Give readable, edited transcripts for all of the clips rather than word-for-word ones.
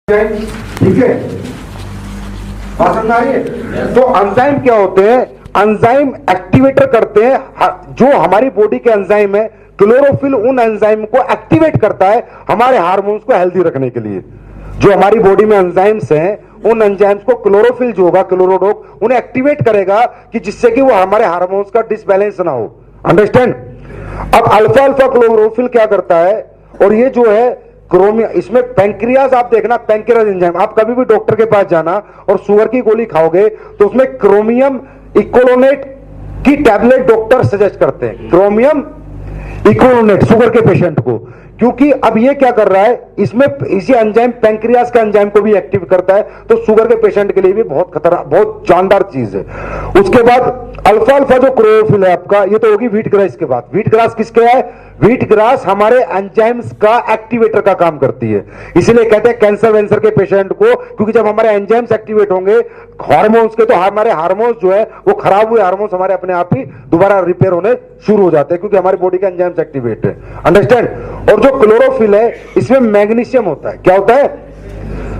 ठीक है, बात समझ आ रही है। तो एंजाइम क्या होते हैं? एंजाइम एक्टिवेटर करते हैं। जो हमारी बॉडी के एंजाइम है, क्लोरोफिल उन एंजाइम को एक्टिवेट करता है हमारे हार्मोन्स को हेल्दी रखने के लिए। जो हमारी बॉडी में एंजाइम्स हैं, उन एंजाइम्स को क्लोरोफिल जो होगा, क्लोरोडोक, उन्हें एक्टिवेट करेगा कि जिससे कि वो हमारे हार्मोन्स का डिसबैलेंस ना हो। अंडरस्टैंड? अब अल्फा अल्फा क्लोरोफिल क्या करता है, और ये जो है क्रोमियम, इसमें पैंक्रियाज, आप देखना पैंक्रियाज एंजाइम, आप कभी भी डॉक्टर के पास जाना और शुगर की गोली खाओगे तो उसमें क्रोमियम इक्विलोनेट की टैबलेट डॉक्टर सजेस्ट करते हैं। क्रोमियम इक्विलोनेट शुगर के पेशेंट को, क्योंकि अब ये क्या कर रहा है, इसमें इसी एंजाइम पैंक्रियाज का एंजाइम को भी एक्टिव करता है, तो शुगर के पेशेंट के लिए भी बहुत खतरा, बहुत जानदार चीज है। उसके बाद अल्फा अल्फा जो क्लोरोफिल है आपका, ये तो होगी व्हीट ग्रास के बाद। व्हीट ग्रास किसके है? व्हीट ग्रास हमारे एंजाइम्स का एक्टिवेटर का काम करती है। इसलिए कहते हैं कैंसर वैंसर के पेशेंट को, क्योंकि जब हमारे एंजाइम्स एक्टिवेट होंगे हार्मोन्स के, तो हमारे हार्मोन्स जो है वो खराब हुए हार्मोन्स हमारे अपने आप ही दोबारा रिपेयर होने शुरू हो जाते हैं, क्योंकि हमारी बॉडी के एंजाइम्स एक्टिवेट है। अंडरस्टैंड? और जो क्लोरोफिल है, इसमें मैग्नीशियम होता है। क्या होता है?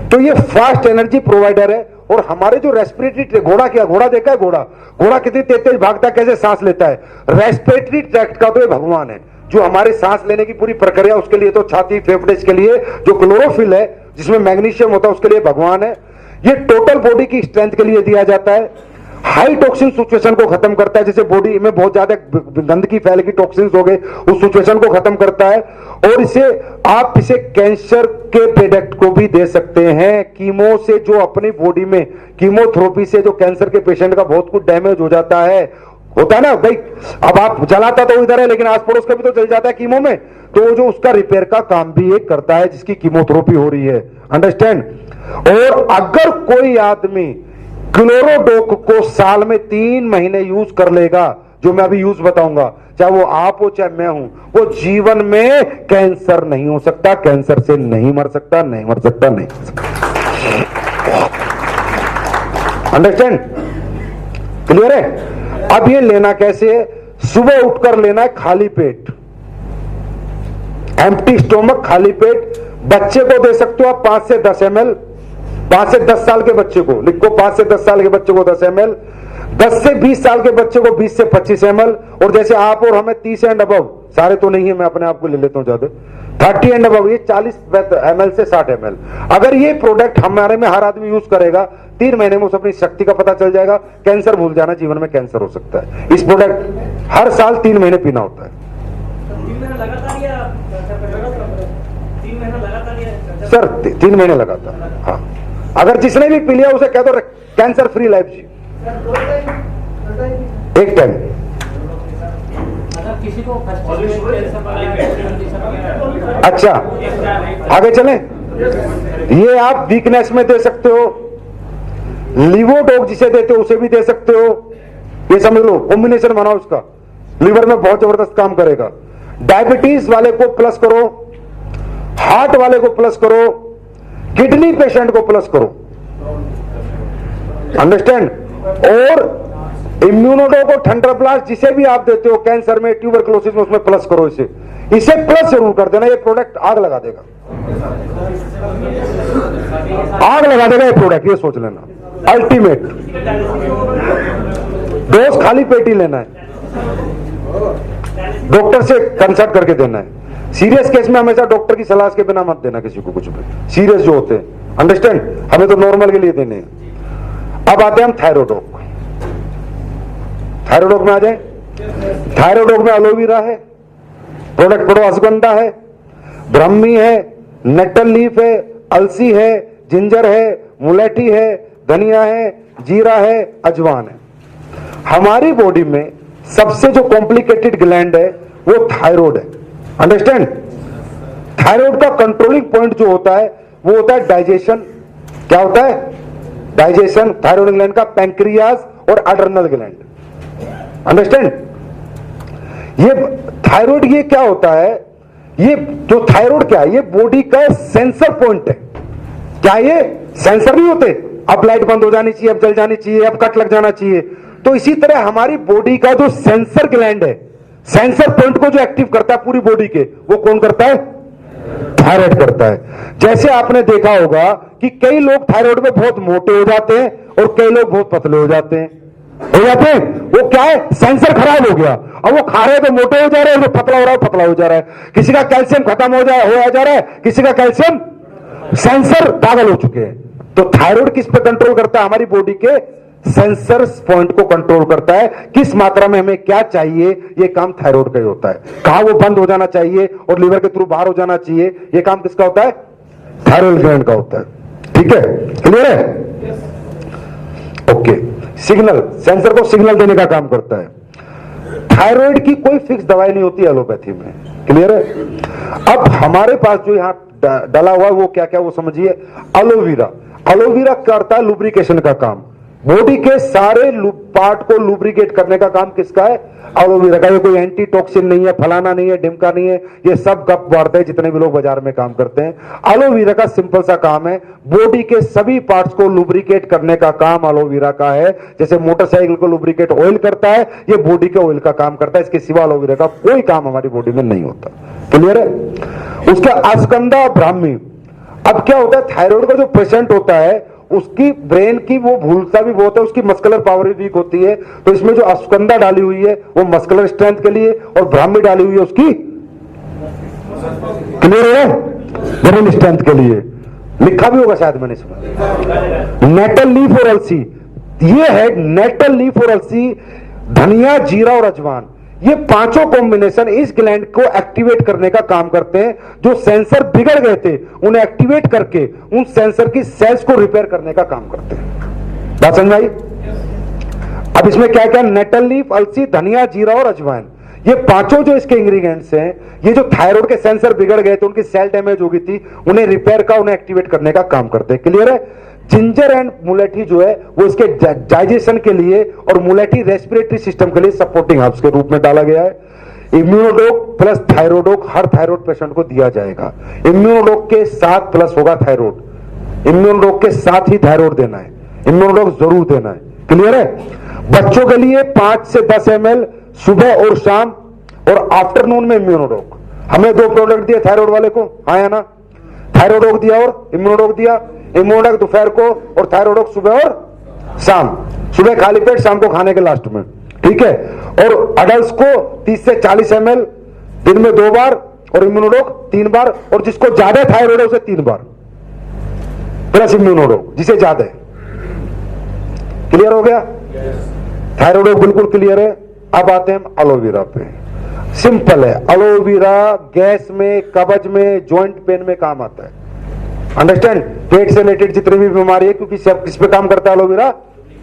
तो ये फास्ट एनर्जी प्रोवाइडर है। और हमारे जो रेस्पिरेटरी, घोड़ा क्या, घोड़ा देखा है? घोड़ा कितनी तेज तेज भागता है, कैसे सांस लेता है? रेस्पिरेटरी ट्रैक्ट का तो ये भगवान है, जो हमारे सांस लेने की पूरी प्रक्रिया, उसके लिए तो छाती फेफड़े के लिए जो क्लोरोफिल है जिसमें मैग्नीशियम होता है, उसके लिए भगवान है। ये टोटल बॉडी की स्ट्रेंथ के लिए दिया जाता है। हाई टॉक्सिन सिचुएशन को खत्म करता है, जैसे बॉडी में बहुत ज्यादा गंदगी फैल गई, टॉक्सिन्स हो गए, उस सिचुएशन को खत्म करता है। और आप इसे कैंसर के प्रोडक्ट को भी दे सकते हैं। कीमो से जो अपनी बॉडी में, कीमोथेरेपी से जो कैंसर के पेशेंट का बहुत कुछ डैमेज हो जाता है, होता है ना भाई, अब आप जलाता तो इधर है लेकिन आस पड़ोस का भी तो जल जाता है कीमो में, तो जो उसका रिपेयर का काम भी एक करता है जिसकी कीमोथेरेपी हो रही है। अंडरस्टैंड? और अगर कोई आदमी क्लोरोडोक को साल में 3 महीने यूज कर लेगा, जो मैं अभी यूज बताऊंगा, चाहे वो आप हो चाहे मैं हूं, वो जीवन में कैंसर नहीं हो सकता, कैंसर से नहीं मर सकता, नहीं मर सकता, नहीं मर सकता। अंडरस्टैंड? क्लियर है? अब ये लेना कैसे है? सुबह उठकर लेना है खाली पेट, एम्प्टी स्टोमक, खाली पेट। बच्चे को दे सकते हो आप 5 से 10 ml, 5 से 10 साल के बच्चे को लिखो, 5 से 10 साल के बच्चे को 10 ml, 10 से 20 साल के बच्चे को 20 से 25 ml, और जैसे आप और हमें 30 एंड अबव, सारे तो नहीं है, मैं अपने आप को ले लेता हूं ज्यादा, 30 एंड अबव, ये 40 ml से 60 ml। अगर ये प्रोडक्ट हमारे में हर आदमी यूज करेगा, 3 महीने में उसे अपनी शक्ति का पता चल जाएगा। कैंसर भूल जाना, जीवन में कैंसर हो सकता है। इस प्रोडक्ट हर साल 3 महीने पीना होता है। सर 3 महीने लगातार, हाँ। अगर जिसने भी पी लिया उसे कह दो कैंसर फ्री लाइफ जी। एक टाइम किसी को अच्छा, आगे चलें। ये आप वीकनेस में दे सकते हो, लिवोडोक जिसे देते हो उसे भी दे सकते हो। ये समझ लो, कॉम्बिनेशन बनाओ उसका, लिवर में बहुत जबरदस्त काम करेगा। डायबिटीज वाले को प्लस करो, हार्ट वाले को प्लस करो, किडनी पेशेंट को प्लस करो। अंडरस्टैंड? और इम्यूनोडोक और थंडरब्लास्ट जिसे भी आप देते हो, कैंसर में, ट्यूबरक्लोसिस में, उसमें प्लस करो। इसे प्लस जरूर कर देना। ये प्रोडक्ट आग लगा देगा, आग लगा देगा ये प्रोडक्ट, ये सोच लेना। अल्टीमेट डोज खाली पेट ही लेना है, डॉक्टर से कंसल्ट करके देना है। सीरियस केस में हमेशा डॉक्टर की सलाह के बिना मत देना किसी को कुछ भी, सीरियस जो होते हैं। अंडरस्टैंड? हमें तो नॉर्मल के लिए देने हैं। अब आते हैं हम थायरोडोक। थायरोडोक में आ जाए। थायरोडोक में एलोवेरा है, प्रोडक्ट पढ़ो, अश्वगंधा है, ब्राह्मी है, नेटल लीफ है, अलसी है, जिंजर है, मुलेठी है, धनिया है, जीरा है, अजवान है। हमारी बॉडी में सबसे जो कॉम्प्लिकेटेड ग्लैंड है वो थायराइड है। अंडरस्टैंड? थायराइड का कंट्रोलिंग पॉइंट जो होता है वो होता है डाइजेशन। क्या होता है? डाइजेशन। थायराइड ग्लैंड का पैंक्रियाज और अड्रेनल ग्लैंड। अंडरस्टैंड? ये थायराइड, ये क्या होता है? ये जो थायराइड क्या है, ये बॉडी का सेंसर पॉइंट है। क्या ये सेंसर नहीं होते? अब लाइट बंद हो जानी चाहिए, अब जल जानी चाहिए, अब कट लग जाना चाहिए। तो इसी तरह हमारी बॉडी का जो सेंसर ग्लैंड है, सेंसर पॉइंट को जो एक्टिव करता है पूरी बॉडी के, वो कौन करता है? थायराइड करता है। जैसे आपने देखा होगा कि कई लोग थायराइड में बहुत मोटे हो जाते हैं और कई लोग बहुत पतले हो जाते हैं। वो क्या है, सेंसर खराब हो गया। अब वो खा रहे तो मोटे हो जा रहे हैं, जो पतला हो रहा है पतला हो जा रहा है। किसी का कैल्शियम खत्म हो जा रहा है, किसी का कैल्शियम, सेंसर पागल हो चुके हैं। तो थायराइड किस पे कंट्रोल करता है? हमारी बॉडी के सेंसर पॉइंट को कंट्रोल करता है। किस मात्रा में हमें क्या चाहिए, ये काम थायराइड का ही होता है। कहां वो बंद हो जाना चाहिए और लीवर के थ्रू बाहर हो जाना चाहिए, ये काम किसका होता है? थायराइड ग्लैंड का होता है। ठीक है, क्लियर है? ओके, सिग्नल, सेंसर को सिग्नल देने का काम करता है। थायराइड की कोई फिक्स दवाई नहीं होती एलोपैथी में, क्लियर है? अब हमारे पास जो यहां डला हुआ है वो क्या क्या, वो समझिए। एलोवेरा, एलोवेरा करता है लुब्रिकेशन का काम। बॉडी के सारे पार्ट को लुब्रिकेट करने का काम किसका है? एलोवेरा का। ये कोई एंटी टॉक्सिन नहीं है, फलाना नहीं है, डिमका नहीं है, ये सब गप मारते हैं जितने भी लोग बाजार में काम करते हैं। एलोवेरा का सिंपल सा काम है, बॉडी के सभी पार्ट्स को लुब्रिकेट करने का काम एलोवेरा का है। जैसे मोटरसाइकिल को लुब्रिकेट ऑयल करता है, ये बॉडी के ऑयल का काम करता है। इसके सिवा एलोवेरा का कोई काम हमारी बॉडी में नहीं होता, क्लियर है? उसका अश्वगंधा ब्राह्मी। अब क्या होता है, थायराइड का जो पेशेंट होता है उसकी ब्रेन की वो भूलता भी बहुत है, उसकी मस्कुलर पावर भी वीक होती है। तो इसमें जो अश्वगंधा डाली हुई है वो मस्कुलर स्ट्रेंथ के लिए, और ब्राह्मी डाली हुई है उसकी, क्लियर है, ब्रेन स्ट्रेंथ के लिए। लिखा भी होगा शायद मैंने इसमें, नेटल लीफ और अलसी। ये है नेटल लीफ और अलसी, धनिया, जीरा और अजवान। ये पांचों कॉम्बिनेशन इस ग्लैंड को एक्टिवेट करने का काम करते हैं। जो सेंसर बिगड़ गए थे उन्हें एक्टिवेट करके उन सेंसर की सेल्स को रिपेयर करने का काम करते हैं। बात समझ आई? अब इसमें क्या क्या, नेटल लीफ, अलसी, धनिया, जीरा और अजवाइन, ये पांचों जो इसके इंग्रेडिएंट्स हैं, ये जो थायराइड के सेंसर बिगड़ गए थे, उनकी सेल डैमेज हो गई थी, उन्हें रिपेयर का, उन्हें एक्टिवेट करने का काम करते हैं, क्लियर है? जिंजर एंड मुलेठी जो है वो इसके डाइजेशन के लिए और मुलेठी रेस्पिरेटरी सिस्टम के लिए सपोर्टिंग हर्ब्स के रूप में डाला गया है। इम्यूनोडोक प्लस थायरोडोक हर थायराइड पेशेंट को दिया जाएगा। इम्यूनोडोक के साथ प्लस होगा थायराइड, इम्यूनोडोक के साथ ही थायराइड देना है, इम्यूनोडोक जरूर देना है, क्लियर है? बच्चों के लिए 5 से 10 ml सुबह और शाम और आफ्टरनून में इम्यूनोडोक। हमने 2 प्रोडक्ट दिए थायराइड वाले को, हाँ या ना? थायरोडोक दिया और इम्यूनोडोक दिया। इम्यूनोडोक दोपहर को और थायरोडोक सुबह और शाम, सुबह खाली पेट, शाम को खाने के लास्ट में, ठीक है? और अडल्ट को 30 से 40 ml दिन में 2 बार और इम्यूनोडोक 3 बार, और जिसको ज्यादा थायराइड है उसे 3 बार प्लस इम्यूनोडोक, जिसे ज्यादा है। क्लियर हो गया? थायराइड बिल्कुल क्लियर है। अब आते हैं हम एलोवेरा पे। सिंपल है, एलोवेरा गैस में, कब्ज में, जॉइंट पेन में काम आता है। अंडरस्टैंड? पेट से रिलेटेड जितनी भी बीमारी है, क्योंकि सब किस पे काम करता है? एलोवेरा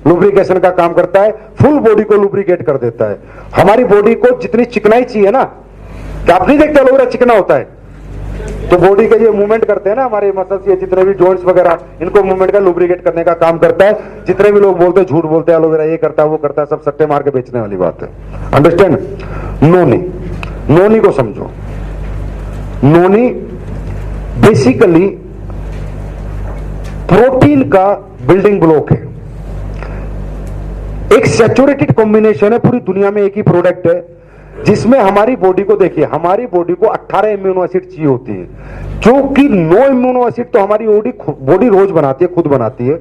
लुब्रिकेशन का काम करता है, फुल बॉडी को लुब्रिकेट कर देता है। हमारी बॉडी को जितनी चिकनाई चाहिए ना, क्या आप नहीं देखते एलोवेरा चिकना होता है? तो बॉडी का ये मूवमेंट करते हैं ना हमारे मसल्स, ये जितने भी जॉइंट्स वगैरह, इनको मूवमेंट का लुब्रिकेट करने का काम करता है। जितने भी लोग बोलते हैं, झूठ बोलते हैं एलोवेरा ये करता है वो करता है, सब सट्टे मार के बेचने वाली बात है। अंडरस्टैंड? नोनी, नोनी को समझो। नोनी बेसिकली प्रोटीन का बिल्डिंग ब्लॉक है, एक सैचुरेटेड कॉम्बिनेशन है। पूरी दुनिया में एक ही प्रोडक्ट है जिसमें हमारी बॉडी को, देखिए हमारी बॉडी को 18 इम्यूनो एसिड चाहिए होती है, जो कि 9 इम्यूनो एसिड तो हमारी बॉडी रोज बनाती है, खुद बनाती है,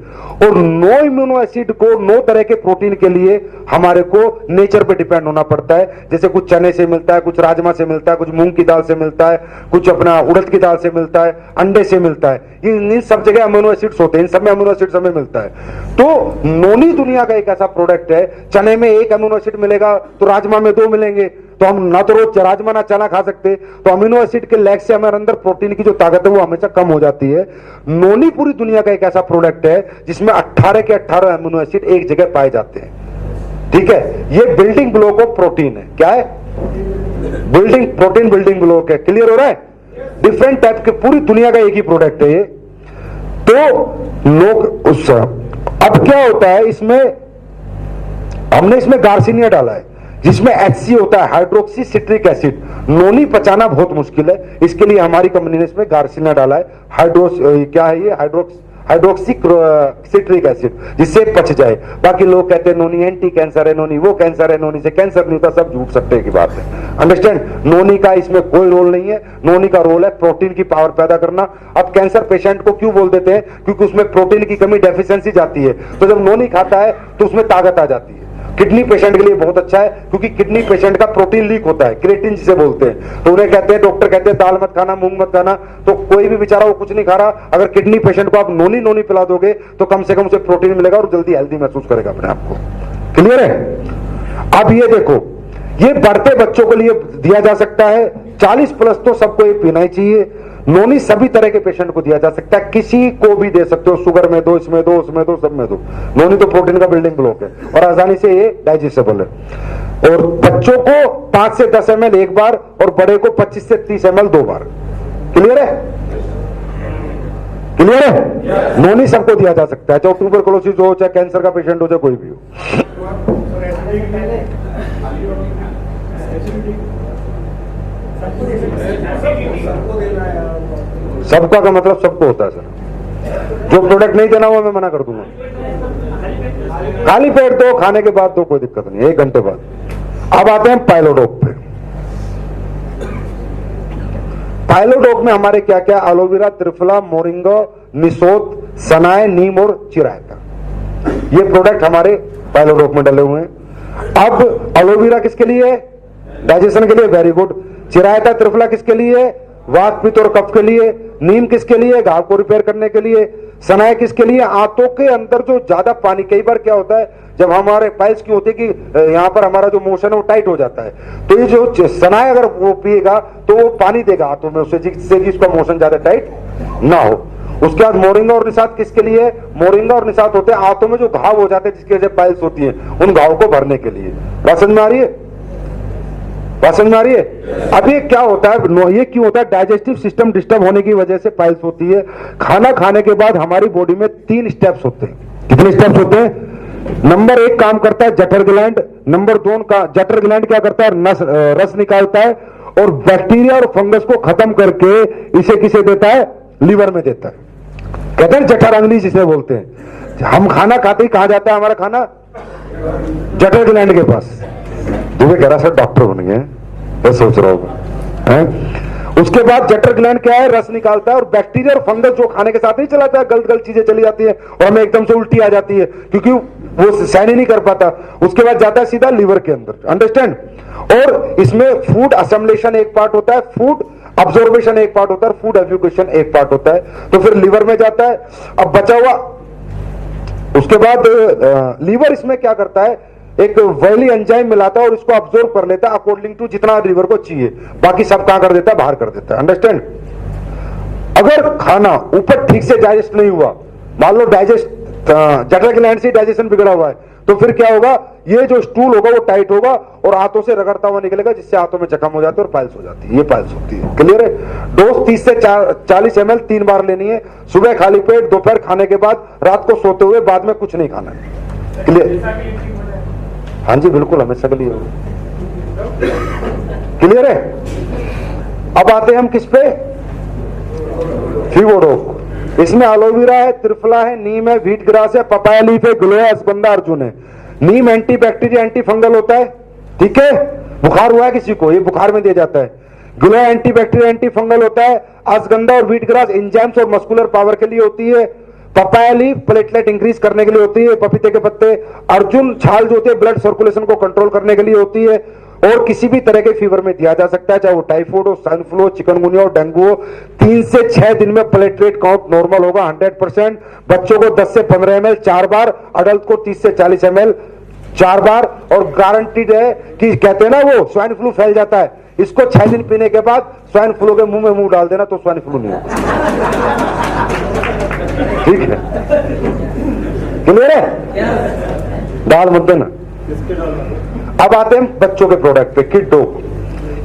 और 9 इम्यूनो एसिड को 9 तरह के प्रोटीन के लिए हमारे को नेचर पे डिपेंड होना पड़ता है। जैसे कुछ चने से मिलता है, कुछ राजमा से मिलता है, कुछ मूंग की दाल से मिलता है, कुछ अपना उड़द की दाल से मिलता है, अंडे से मिलता है। इन सब जगह अमीनो एसिड्स होते हैं, इन सब में अमीनो एसिड्स हमें मिलता है। तो नोनी दुनिया का एक ऐसा प्रोडक्ट है, चने में 1 अमीनो एसिड मिलेगा तो राजमा में 2 मिलेंगे, तो हम ना तो रोज राजमा ना चना खा सकते, तो अमीनो एसिड के लैक से हमारे अंदर प्रोटीन की जो ताकत है वो हमेशा कम हो जाती है। नोनी पूरी दुनिया का एक ऐसा प्रोडक्ट है जिसमें 18 के 18 अमीनो एसिड एक जगह पाए जाते हैं, ठीक है? ये बिल्डिंग ब्लॉक ऑफ प्रोटीन है। क्या है? बिल्डिंग प्रोटीन बिल्डिंग ब्लॉक है। क्लियर हो रहा है? डिफरेंट टाइप के, पूरी दुनिया का एक ही प्रोडक्ट है ये। तो लोग उस, अब क्या होता है इसमें, हमने इसमें गार्सिनिया डाला है जिसमें HC होता है, हाइड्रोक्सी सिट्रिक एसिड। नोनी पचाना बहुत मुश्किल है, इसके लिए हमारी कंपनी ने इसमें गार्सिनिया डाला है। क्या है ये? हाइड्रोक्सी सिट्रिक एसिड, जिससे पच जाए। बाकी लोग कहते हैं नोनी एंटी कैंसर है, नोनी वो कैंसर है, नोनी से कैंसर नहीं होता, सब झूठ सट्टे की बात है। अंडरस्टैंड? नोनी का इसमें कोई रोल नहीं है। नोनी का रोल है प्रोटीन की पावर पैदा करना। अब कैंसर पेशेंट को क्यों बोल देते हैं? क्योंकि उसमें प्रोटीन की कमी, डेफिशिएंसी जाती है, तो जब नोनी खाता है तो उसमें ताकत आ जाती है। किडनी पेशेंट के लिए बहुत अच्छा है, क्योंकि किडनी पेशेंट का प्रोटीन लीक होता है, क्रिएटिन जिसे बोलते हैं। तो उन्हें कहते हैं, डॉक्टर कहते हैं दाल मत खाना, मूंग मत खाना, तो कोई भी बेचारा वो कुछ नहीं खा रहा, अगर किडनी पेशेंट को आप नोनी नोनी पिला दोगे तो कम से कम उसे प्रोटीन मिलेगा और जल्दी हेल्दी महसूस करेगा अपने आप को। क्लियर है? अब ये देखो, ये बढ़ते बच्चों के लिए दिया जा सकता है, 40 प्लस तो सबको ये पीना ही चाहिए। नोनी सभी तरह के पेशेंट को दिया जा सकता है, किसी को भी दे सकते हो, शुगर में दो, इसमें दो, उसमें दो, सब में दो। नोनी तो प्रोटीन का बिल्डिंग ब्लॉक है और आसानी से ये डाइजेस्टेबल है। और बच्चों को 5 से 10 ml एक बार और बड़े को 25 से 30 ml 2 बार। क्लियर है? क्लियर है? नोनी सबको दिया जा सकता है, चाहे ट्यूबरकुलोसिस हो, चाहे कैंसर का पेशेंट हो, चाहे कोई भी हो। सबका का मतलब सबको होता है सर। जो प्रोडक्ट नहीं देना वो मैं मना कर दूंगा। खाली पेट दो, खाने के बाद दो, कोई दिक्कत नहीं, 1 घंटे बाद। अब आते हैं पाइलोडोप पे। पाइलोडोप में हमारे क्या क्या? एलोवेरा, त्रिफला, मोरिंगा, निसोत, सनाए, नीम और चिरायता, ये प्रोडक्ट हमारे पाइलोडोप में डले हुए हैं। अब एलोवेरा किसके लिए है? डाइजेशन के लिए, वेरी गुड। चिरायता त्रिफला किसके लिए? वात, पित्त और कफ के लिए। नीम किसके लिए? घाव को रिपेयर करने के लिए। सनाए किसके लिए? आंतों के अंदर जो ज्यादा पानी, कई बार क्या होता है जब हमारे पाइल्स की होती है कि यहाँ पर हमारा जो मोशन है वो टाइट हो जाता है, तो ये जो सनाए अगर वो पिएगा तो वो पानी देगा आंतों में, उससे जिससे कि उसका मोशन ज्यादा टाइट ना हो। उसके बाद मोरिंगा और निसात किसके लिए? मोरिंगा और निसात होते हैं आंतों में जो घाव हो जाते हैं, जिसकी वजह से पाइल्स होती है, उन घाव को भरने के लिए। बात समझ में आ रही है? बात समझ में आ रही है? अब ये क्या होता है, ये क्यों होता है? डाइजेस्टिव सिस्टम डिस्टर्ब होने की वजह से पाइल्स होती है। खाना खाने के बाद हमारी बॉडी में 3 स्टेप्स होते हैं। कितने स्टेप्स होते हैं? नंबर 1 काम करता है जठर ग्लैंड, नंबर 2 का जठर ग्लैंड क्या करता है? रस निकालता है और बैक्टीरिया और फंगस को खत्म करके इसे किसे देता है? लीवर में देता है। कहते हैं जठर अंगली जिसे बोलते हैं। हम खाना खाते ही कहां जाता है हमारा खाना? जठर ग्लैंड के पास। तुम्हें कह रहा सर डॉक्टर बन गए, मैं सोच रहा हूं। उसके बाद जठर ग्लैंड क्या है? रस निकालता है और बैक्टीरिया और फंगस जो खाने के साथ नहीं चलाता है, गलत गलत चीजें चली जाती है और हमें एकदम से उल्टी आ जाती है, क्योंकि वो सहन ही नहीं कर पाता। उसके बाद जाता है सीधा लीवर के अंदर। अंडरस्टैंड? और इसमें फूड असेम्बलेशन एक पार्ट होता है, फूड अब्जॉर्बेशन एक पार्ट होता है, फूड एव्यूकेशन एक पार्ट होता है। तो फिर लीवर में जाता है। अब बचा हुआ, उसके बाद लीवर इसमें क्या करता है? एक वैली एंजाइम मिलाता है और इसको अब्सॉर्ब कर लेता है अकॉर्डिंग टू जितना लीवर को चाहिए, बाकी सब कहां कर देता है? बाहर कर देता है। अंडरस्टैंड? अगर खाना ऊपर ठीक से डाइजेस्ट नहीं हुआ, मान लो जठर ग्लैंड से डाइजेशन बिगड़ा हुआ है, तो फिर क्या होगा? ये जो स्टूल होगा वो टाइट होगा और हाथों से रगड़ता हुआ निकलेगा, जिससे हाथों में जख्म हो जाते हैं और पाइल्स हो जाती है। ये पाइल्स होती है। क्लियर है? डोज 30 से 40 ml 3 बार लेनी है। सुबह खाली पेट, दोपहर खाने के बाद, रात को सोते हुए, बाद में कुछ नहीं खाना है। क्लियर? हाँ जी बिल्कुल, हमेशा के लिए। क्लियर है? अब आते हैं हम किस पे? फीवोडोप। इसमें एलोवेरा है, त्रिफला है, नीम है, व्हीट ग्रास है, पपाया लीफ है, गिलोय, अश्वगंधा, अर्जुन है। नीम एंटी बैक्टीरिया, एंटी फंगल होता है। ठीक है? बुखार हुआ है किसी को, ये बुखार में दिया जाता है। गिलोय एंटी बैक्टीरिया, एंटी फंगल होता है। अश्वगंधा और व्हीट ग्रास एंजाइम्स और मस्कुलर पावर के लिए होती है। पपाया लीफ प्लेटलेट इंक्रीज करने के लिए होती है। पपीते के पत्ते, अर्जुन छाल जो होती है ब्लड सर्कुलेशन को कंट्रोल करने के लिए होती है। और किसी भी तरह के फीवर में दिया जा सकता है, चाहे वो टाइफाइड हो, स्वाइन फ्लू हो, चिकनगुनिया हो, डेंगू हो। 3 से 6 दिन में प्लेटलेट काउंट नॉर्मल होगा 100%। बच्चों को 10 से 15 ml 4 बार, अडल्ट को 30 से 40 ml 4 बार। और गारंटीड है कि कहते हैं ना वो स्वाइन फ्लू फैल जाता है, इसको 6 दिन पीने के बाद स्वाइन फ्लू के मुंह में मुंह डाल देना तो स्वाइन फ्लू नहीं होगा। ठीक है? क्लियर है? डाल मत देना। अब आते हैं बच्चों के प्रोडक्ट पे। किड डोप,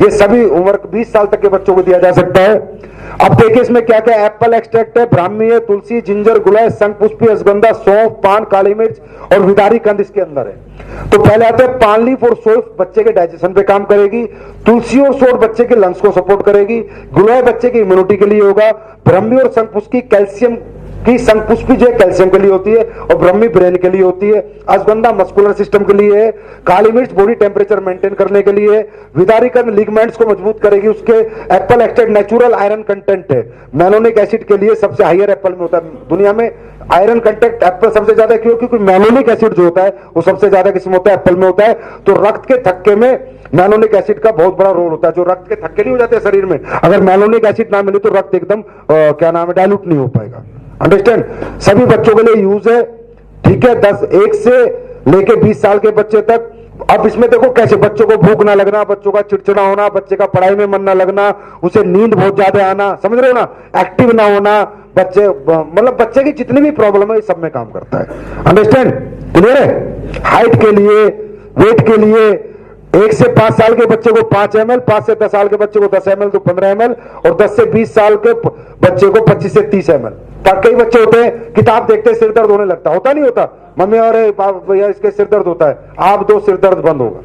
ये सभी उम्र 20 साल तक के बच्चों को दिया जा सकता है। अब देखिए इसमें क्या क्या? एप्पल एक्सट्रैक्ट है, ब्राह्मी है, तुलसी, जिंजर, गुलाब, शंखपुष्पी, अश्वगंधा, सौंफ, पान, काली मिर्च और विदारी कंद इसके अंदर है। तो पहले आते हैं पान लीफ और सौंफ बच्चे के डाइजेशन पे काम करेगी। तुलसी और सौंफ बच्चे के लंग्स को सपोर्ट करेगी। गुलाब बच्चे की इम्यूनिटी के लिए होगा। ब्राह्मी और शंखपुष्पी कैल्शियम कि शंखपुष्पी जो है कैल्शियम के लिए होती है और ब्रह्मी ब्रेन के लिए होती है, अश्वगंधा मस्कुलर सिस्टम के लिए है, काली मिर्च बॉडी टेम्परेचर मेंटेन करने के लिए है, विदारीकरण लिगमेंट्स को मजबूत करेगी, उसके Apple extract natural iron content है, मेलोनिक एसिड के लिए सबसे हायर एप्पल में होता है दुनिया में, आयरन कंटेंट एप्पल सबसे ज्यादा क्यों, क्योंकि मेलोनिक एसिड जो होता है वो सबसे ज्यादा किस्म होता है एप्पल में होता है। तो रक्त के थक्के में मेलोनिक एसिड का बहुत बड़ा रोल होता है, जो रक्त के थक्के नहीं हो जाते शरीर में, अगर मेलोनिक एसिड ना मिले तो रक्त एकदम क्या नाम है डाइल्यूट नहीं हो पाएगा। अंडरस्टैंड, सभी बच्चों के लिए यूज है, ठीक है, 1 से लेके 20 साल के बच्चे तक। अब इसमें देखो कैसे बच्चों को भूख ना लगना, बच्चों का चिड़चिड़ा होना, बच्चे का पढ़ाई में मन ना लगना, उसे नींद बहुत ज्यादा आना, समझ रहे हो ना, एक्टिव ना होना, बच्चे मतलब बच्चे की जितनी भी प्रॉब्लम है सब में काम करता है। अंडरस्टैंड, क्लियर है। हाइट के लिए, वेट के लिए 1 से 5 साल के बच्चे को 5 ml, 5 से 10 साल के बच्चे को 10 ml तो 15 ml, और 10 से 20 साल के बच्चे को 25 से 30 ml। कई बच्चे होते हैं किताब देखते सिर दर्द होने लगता, होता नहीं होता, मम्मी और भैया इसके सिर दर्द होता है, आप दो सिर दर्द बंद होगा।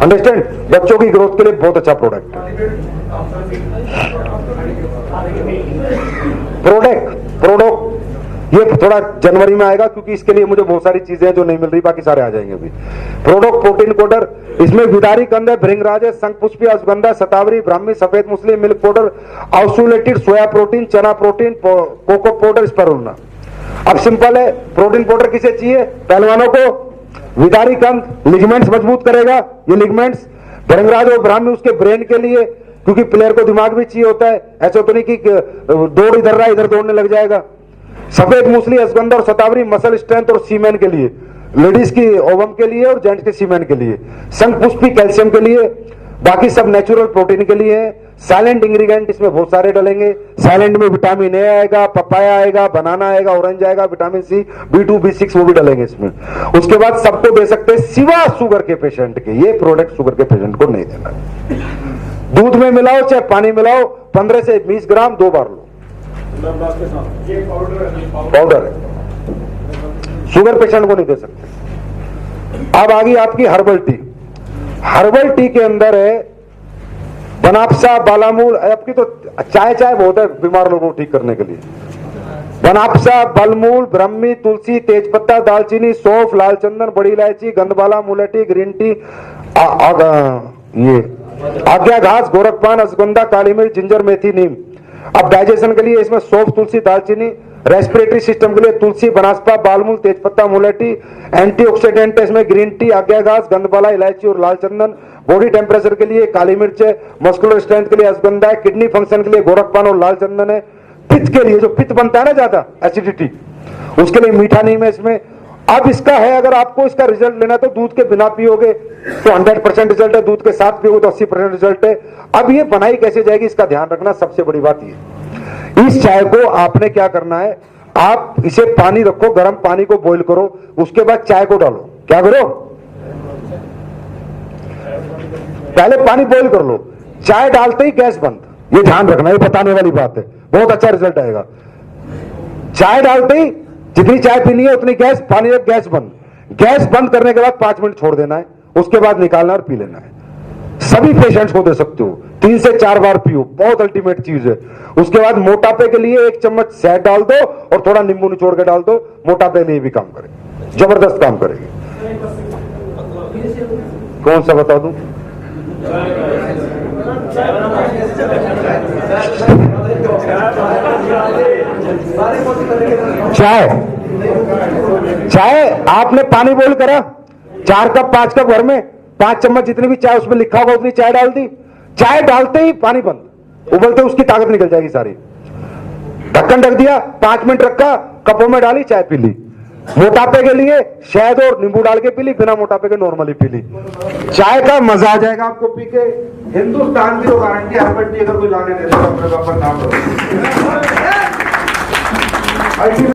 अंडरस्टैंड, बच्चों की ग्रोथ के लिए बहुत अच्छा प्रोडक्ट है। प्रोडक्ट ये थोड़ा जनवरी में आएगा, क्योंकि इसके लिए मुझे बहुत सारी चीजें जो नहीं मिल रही, बाकी सारे आ जाएंगे अभी। प्रोडक्ट प्रोटीन पाउडर, इसमें विदारी कंद है, भृंगराज है, Shankhpushpi, ashwagandha, shatavari, brahmi, safed musli, milk powder, isolated soya protein, chana protein, cocoa powder, spirulina. अब सिंपल है, प्रोटीन पाउडर किसे चाहिए, पहलवानों को। विदारी कंद लिगमेंट्स मजबूत करेगा, ये लिगमेंट्स। भृंगराज और ब्राह्मी उसके ब्रेन के लिए, क्योंकि प्लेयर को दिमाग भी चाहिए होता है, ऐसा तो नहीं कि दौड़ इधर रहा इधर दौड़ने लग जाएगा। सफेद मूसली, अश्वगंधा और शतावरी मसल स्ट्रेंथ और सीमेन के लिए, लेडीज की ओवम के लिए और जेंट्स के सीमेन के लिए। शंखपुष्पी कैल्शियम के लिए, बाकी सब नेचुरल प्रोटीन के लिए है। साइलेंट इंग्रेडिएंट इसमें बहुत सारे डलेंगे, साइलेंट में विटामिन ए आएगा, पपाया आएगा, बनाना आएगा, ऑरेंज आएगा, विटामिन सी, B2 B6 वो भी डलेंगे इसमें। उसके बाद सबको दे सकते हैं सिवा शुगर के पेशेंट के, ये प्रोडक्ट शुगर के पेशेंट को नहीं देना। दूध में मिलाओ चाहे पानी मिलाओ, 15 से 20 ग्राम 2 बार लो। पाउडर है, शुगर पेशेंट को नहीं दे सकते। अब आ गई आपकी हर्बल टी। हर्बल टी के अंदर है बनापसा, बालामूल, आपकी तो चाय बहुत है बीमार लोगों को ठीक करने के लिए। बनापसा, बलमूल, ब्रह्मी, तुलसी, तेजपत्ता, दालचीनी, सौंफ, लाल चंदन, बड़ी इलायची, गंधबाला, मुलेठी, ग्रीन टी, ये आज्ञा घास, गोरखपान, अश्वगंधा, काली मिर्च, जिंजर, मेथी, नीम। अब डाइजेशन के लिए इसमें सौंफ, तुलसी, दालचीनी, रेस्पिरेटरी सिस्टम के लिए तुलसी, बनास्पा, बालमूल, तेजपत्ता, मुलेठी, एंटीऑक्सीडेंट है इसमें ग्रीन टी, आज्ञा घास, गंधबाला, इलायची और लाल चंदन। बॉडी टेम्परेचर के लिए काली मिर्च है, मस्कुलर स्ट्रेंथ के लिए अश्वगंधा है, किडनी फंक्शन के लिए गोरखपान और लाल चंदन है, पित्त के लिए जो पित्त बनता है ना ज्यादा एसिडिटी, उसके लिए मीठा नीम है इसमें। अब इसका है, अगर आपको इसका रिजल्ट लेना है तो दूध के बिना पियोगे तो 100% रिजल्ट है, दूध के साथ पियोगे तो 80% रिजल्ट है। अब ये बनाई कैसे जाएगी इसका ध्यान रखना, सबसे बड़ी बात ये, इस चाय को आपने क्या करना है, आप इसे पानी रखो, गर्म पानी को बॉईल करो, उसके बाद चाय को डालो। क्या करो, पहले पानी बॉईल कर लो, चाय डालते ही गैस बंद, ये ध्यान रखना, ये बताने वाली बात है, बहुत अच्छा रिजल्ट आएगा। चाय डालते ही जितनी चाय पीनी है उतनी गैस, पानी रख, गैस बंद। गैस बंद करने के बाद 5 मिनट छोड़ देना है, उसके बाद निकालना और पी लेना है। सभी पेशेंट्स को दे सकते हो, 3 से 4 बार पियो, बहुत अल्टीमेट चीज है। उसके बाद मोटापे के लिए 1 चम्मच शहद डाल दो और थोड़ा नींबू निचोड़ के डाल दो, मोटापे के लिए भी काम करेगी, जबरदस्त काम करेगी। कौन सा बता दूं, चाय आपने पानी बॉईल करा, 4 कप 5 कप भर में 5 चम्मच जितनी भी चाय उसमें लिखा होगा उतनी चाय डाल दी, चाय डालते ही पानी बंद, उबलते उसकी ताकत निकल जाएगी सारी। ढक्कन ढक दिया, 5 मिनट रखा, कपों में डाली, चाय पी ली। मोटापे के लिए शहद और नींबू डाल के पी ली, बिना मोटापे के नॉर्मली पी ली, चाय का मजा आ जाएगा आपको पी के। हिंदुस्तान की तो गारंटी, हर्बल टी अगर कोई लाने देता है अपने नाम करो।